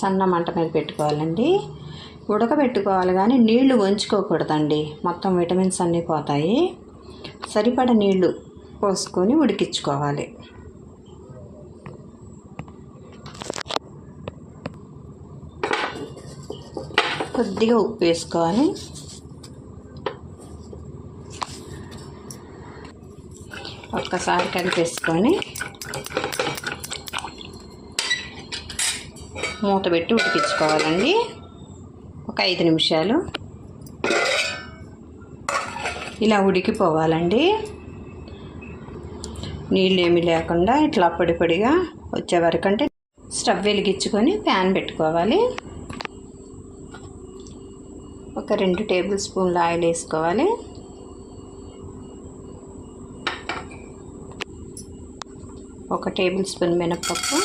సన్న మంట మీద పెట్టుకోవాలండి. ఉడకబెట్టుకోవాలి కానీ నీళ్లు వంచుకోకూడదండి, మొత్తం విటమిన్స్ అన్నీ పోతాయి. సరిపడ నీళ్లు పోసుకొని ఉడికించుకోవాలి. కొద్దిగా ఉప్పు వేసుకోవాలి. ఒక్కసారి కలిపేసుకొని మూత పెట్టి ఉడికించుకోవాలండి. ఒక 5 నిమిషాలు ఇలా ఉడికిపోవాలండి. నీళ్ళు ఏమీ లేకుండా ఇట్లా పొడి పొడిగా వచ్చే వరకంటే స్టవ్ వెలిగించుకొని ప్యాన్ పెట్టుకోవాలి. ఒక 2 టేబుల్ స్పూన్ల ఆయిల్ వేసుకోవాలి. ఒక టేబుల్ స్పూన్ మినపప్పు,